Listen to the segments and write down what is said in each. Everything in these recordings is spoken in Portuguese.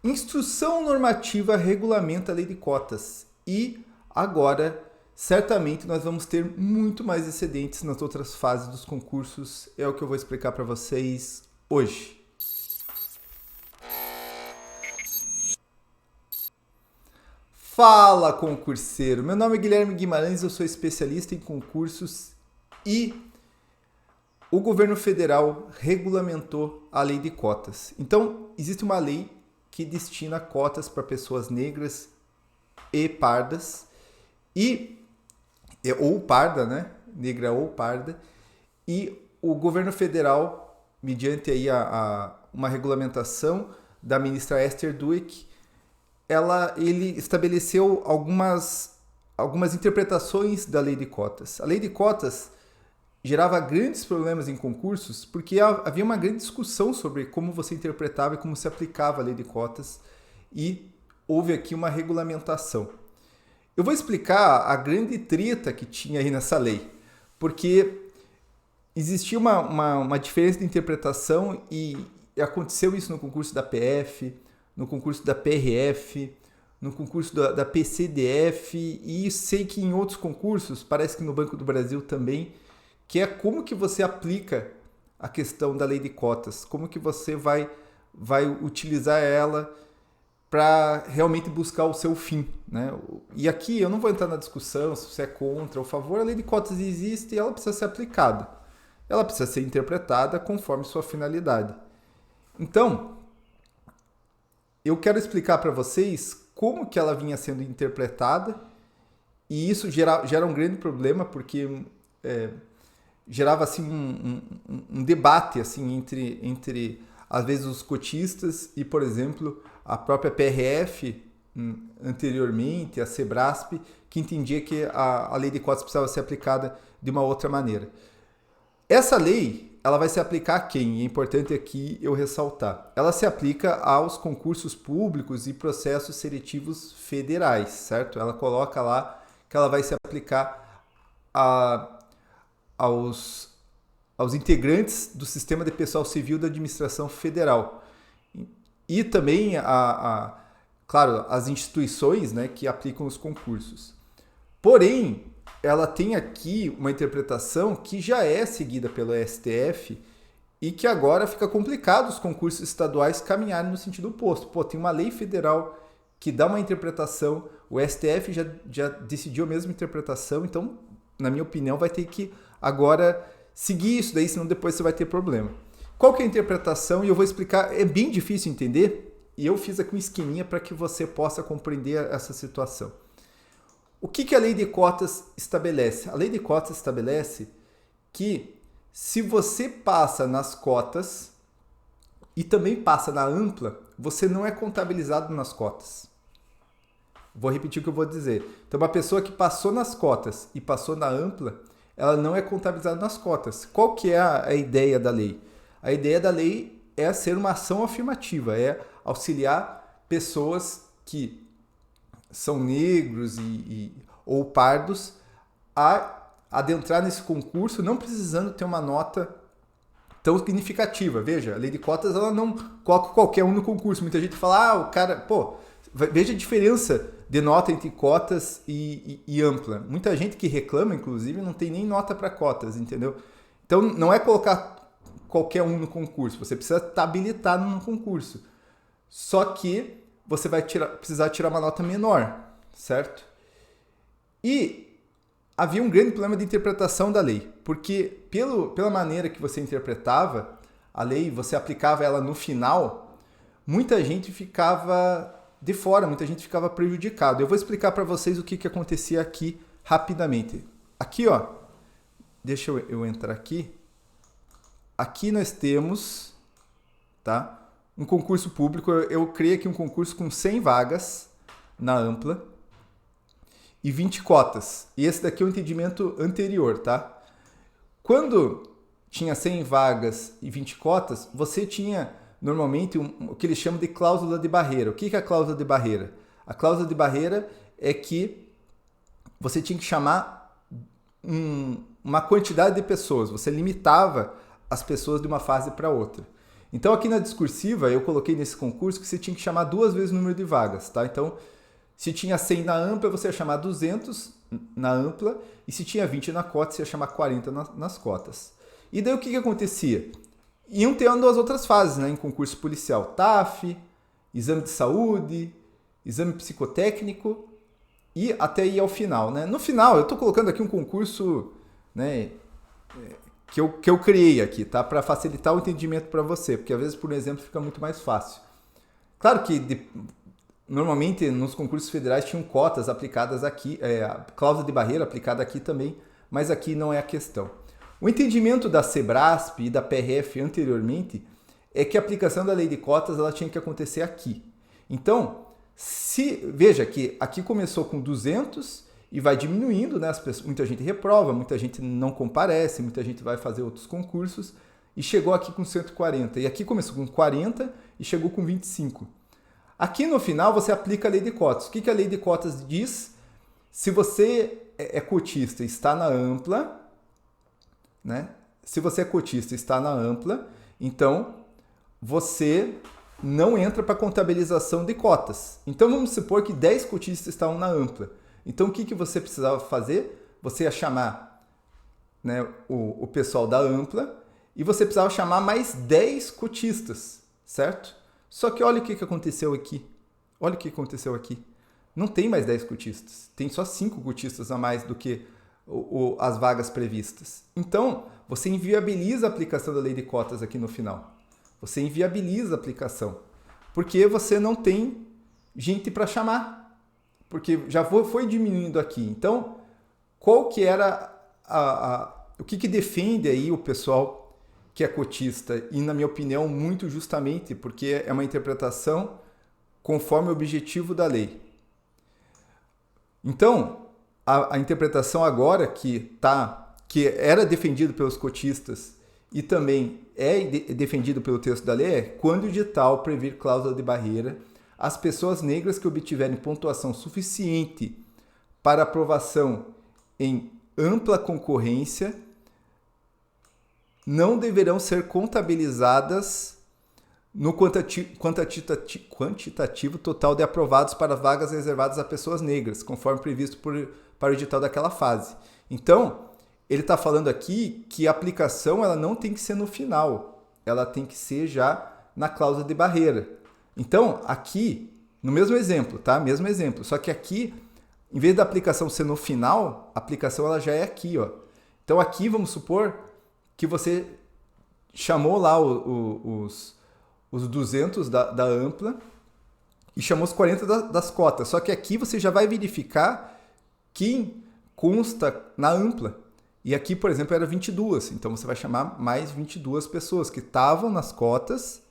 Instrução normativa regulamenta a lei de cotas e agora certamente nós vamos ter muito mais excedentes nas outras fases dos concursos. É o que eu vou explicar para vocês hoje. Fala, concurseiro! Meu nome é Guilherme Guimarães, eu sou especialista em concursos e o governo federal regulamentou a lei de cotas. Então, existe uma lei que destina cotas para pessoas negras e pardas, ou parda, né? Negra ou parda, e o governo federal, mediante aí uma regulamentação da ministra Esther Dueck, ele estabeleceu algumas interpretações da lei de cotas. A lei de cotas gerava grandes problemas em concursos porque havia uma grande discussão sobre como você interpretava e como se aplicava a lei de cotas e houve aqui uma regulamentação. Eu vou explicar a grande treta que tinha aí nessa lei, porque existia uma diferença de interpretação e aconteceu isso no concurso da PF, no concurso da PRF, no concurso da PCDF e sei que em outros concursos, parece que no Banco do Brasil também, que é como que você aplica a questão da lei de cotas, como que você vai utilizar ela para realmente buscar o seu fim, né? E aqui eu não vou entrar na discussão se você é contra ou a favor, a lei de cotas existe e ela precisa ser aplicada. Ela precisa ser interpretada conforme sua finalidade. Então, eu quero explicar para vocês como que ela vinha sendo interpretada e isso gera um grande problema porque gerava assim um debate assim entre às vezes os cotistas e, por exemplo, a própria PRF anteriormente, a Sebrasp, que entendia que a lei de cotas precisava ser aplicada de uma outra maneira. Essa lei, ela vai se aplicar a quem? É importante aqui eu ressaltar. Ela se aplica aos concursos públicos e processos seletivos federais, certo? Ela coloca lá que ela vai se aplicar aos integrantes do sistema de pessoal civil da administração federal. E também, claro, as instituições, né, que aplicam os concursos. Porém, ela tem aqui uma interpretação que já é seguida pelo STF e que agora fica complicado os concursos estaduais caminharem no sentido oposto. Tem uma lei federal que dá uma interpretação, o STF já decidiu a mesma interpretação, então, na minha opinião, vai ter que agora seguir isso daí, senão depois você vai ter problema. Qual que é a interpretação? E eu vou explicar, é bem difícil entender, e eu fiz aqui um esqueminha para que você possa compreender essa situação. O que a lei de cotas estabelece? A lei de cotas estabelece que se você passa nas cotas e também passa na ampla, você não é contabilizado nas cotas. Vou repetir o que eu vou dizer. Então, uma pessoa que passou nas cotas e passou na ampla, ela não é contabilizada nas cotas. Qual que é a ideia da lei? A ideia da lei é ser uma ação afirmativa, é auxiliar pessoas que são negros ou pardos a adentrar nesse concurso não precisando ter uma nota tão significativa. Veja, a lei de cotas ela não coloca qualquer um no concurso. Muita gente fala, o cara, veja a diferença de nota entre cotas e ampla. Muita gente que reclama, inclusive, não tem nem nota para cotas, entendeu? Então, não é colocar qualquer um no concurso, você precisa estar habilitado no concurso. Só que você vai precisar tirar uma nota menor, certo? E havia um grande problema de interpretação da lei, porque pela maneira que você interpretava a lei, você aplicava ela no final, muita gente ficava de fora, muita gente ficava prejudicada. Eu vou explicar para vocês o que acontecia aqui rapidamente. Aqui, ó, deixa eu entrar aqui. Aqui nós temos, tá, um concurso público. Eu criei aqui um concurso com 100 vagas na ampla e 20 cotas. E esse daqui é o entendimento anterior, tá? Quando tinha 100 vagas e 20 cotas, você tinha normalmente o que eles chamam de cláusula de barreira. O que é a cláusula de barreira? A cláusula de barreira é que você tinha que chamar uma quantidade de pessoas. Você limitava as pessoas de uma fase para outra. Então, aqui na discursiva, eu coloquei nesse concurso que você tinha que chamar 2 vezes o número de vagas, tá? Então, se tinha 100 na ampla, você ia chamar 200 na ampla, e se tinha 20 na cota, você ia chamar 40 nas cotas. E daí o que acontecia? Iam tendo as outras fases, né, em concurso policial. TAF, exame de saúde, exame psicotécnico e até ir ao final, né? No final, eu estou colocando aqui um concurso, né, que eu criei aqui, tá? Para facilitar o entendimento para você, porque às vezes, por exemplo, fica muito mais fácil. Claro que normalmente nos concursos federais tinham cotas aplicadas aqui, a cláusula de barreira aplicada aqui também, mas aqui não é a questão. O entendimento da Sebrasp e da PRF anteriormente é que a aplicação da lei de cotas ela tinha que acontecer aqui. Então, veja que aqui começou com 200 e vai diminuindo, né? Muita gente reprova, muita gente não comparece, muita gente vai fazer outros concursos e chegou aqui com 140. E aqui começou com 40 e chegou com 25. Aqui no final você aplica a lei de cotas. O que a lei de cotas diz? Se você é cotista e está na ampla, né? Se você é cotista e está na ampla, então você não entra para contabilização de cotas. Então vamos supor que 10 cotistas estavam na ampla. Então o que você precisava fazer? Você ia chamar, né, o pessoal da ampla e você precisava chamar mais 10 cotistas, certo? Só que olha o que aconteceu aqui. Olha o que aconteceu aqui. Não tem mais 10 cotistas. Tem só 5 cotistas a mais do que as vagas previstas. Então, você inviabiliza a aplicação da lei de cotas aqui no final. Você inviabiliza a aplicação. Porque você não tem gente para chamar. Porque já foi diminuindo aqui. Então, qual que era o que defende aí o pessoal que é cotista? E, na minha opinião, muito justamente, porque é uma interpretação conforme o objetivo da lei. Então, a interpretação agora que era defendido pelos cotistas e também é defendido pelo texto da lei é quando o edital previr cláusula de barreira, as pessoas negras que obtiverem pontuação suficiente para aprovação em ampla concorrência não deverão ser contabilizadas no quantitativo total de aprovados para vagas reservadas a pessoas negras, conforme previsto para o edital daquela fase. Então, ele está falando aqui que a aplicação ela não tem que ser no final, ela tem que ser já na cláusula de barreira. Então, aqui, no mesmo exemplo, tá? Mesmo exemplo, só que aqui, em vez da aplicação ser no final, a aplicação ela já é aqui, ó. Então, aqui, vamos supor que você chamou lá os 200 da ampla e chamou os 40 das cotas. Só que aqui você já vai verificar quem consta na ampla. E aqui, por exemplo, era 22. Então, você vai chamar mais 22 pessoas que estavam nas cotas,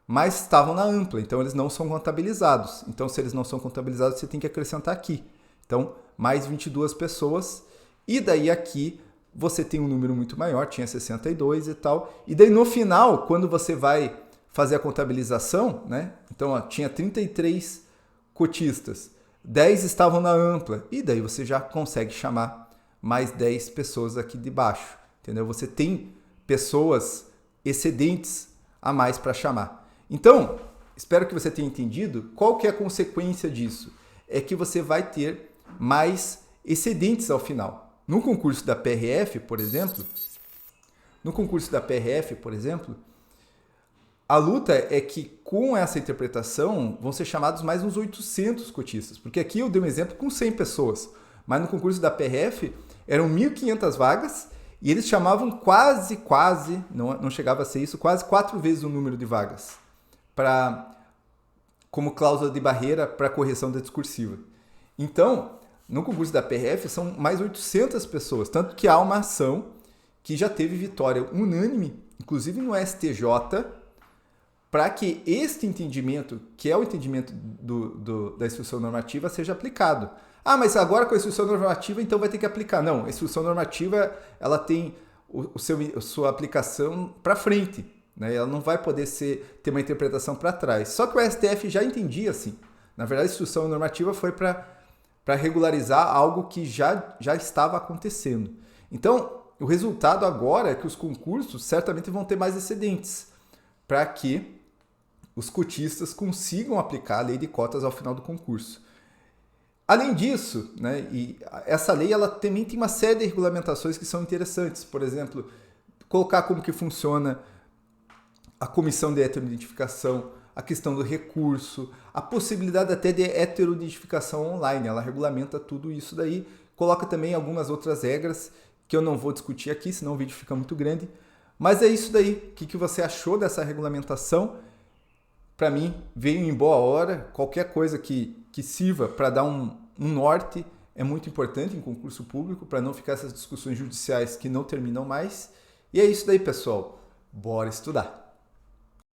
mas estavam na ampla. Então, eles não são contabilizados. Então, se eles não são contabilizados, você tem que acrescentar aqui. Então, mais 22 pessoas. E daí aqui você tem um número muito maior, tinha 62 e tal. E daí no final, quando você vai fazer a contabilização, né? Então, ó, tinha 33 cotistas, 10 estavam na ampla, e daí você já consegue chamar mais 10 pessoas aqui de baixo, entendeu? Você tem pessoas excedentes a mais para chamar. Então, espero que você tenha entendido qual que é a consequência disso. É que você vai ter mais excedentes ao final. No concurso da PRF, por exemplo, a luta é que com essa interpretação vão ser chamados mais uns 800 cotistas, porque aqui eu dei um exemplo com 100 pessoas, mas no concurso da PRF eram 1.500 vagas e eles chamavam quase, não chegava a ser isso, quase 4 vezes o número de vagas como cláusula de barreira para correção da discursiva. Então, no concurso da PRF são mais 800 pessoas, tanto que há uma ação que já teve vitória unânime, inclusive no STJ, para que este entendimento, que é o entendimento da instrução normativa, seja aplicado. Ah, mas agora com a instrução normativa, então vai ter que aplicar. Não, a instrução normativa ela tem a sua aplicação para frente, né? Ela não vai poder ter uma interpretação para trás. Só que o STF já entendia assim. Na verdade, a instrução normativa foi para regularizar algo que já estava acontecendo. Então, o resultado agora é que os concursos certamente vão ter mais excedentes, para que os cotistas consigam aplicar a lei de cotas ao final do concurso. Além disso, né, e essa lei ela também tem uma série de regulamentações que são interessantes. Por exemplo, colocar como que funciona a comissão de heteroidentificação, a questão do recurso, a possibilidade até de heteroidentificação online. Ela regulamenta tudo isso daí, coloca também algumas outras regras que eu não vou discutir aqui, senão o vídeo fica muito grande. Mas é isso daí. O que você achou dessa regulamentação? Para mim, veio em boa hora. Qualquer coisa que sirva para dar um norte é muito importante em concurso público, para não ficar essas discussões judiciais que não terminam mais. E é isso daí, pessoal. Bora estudar!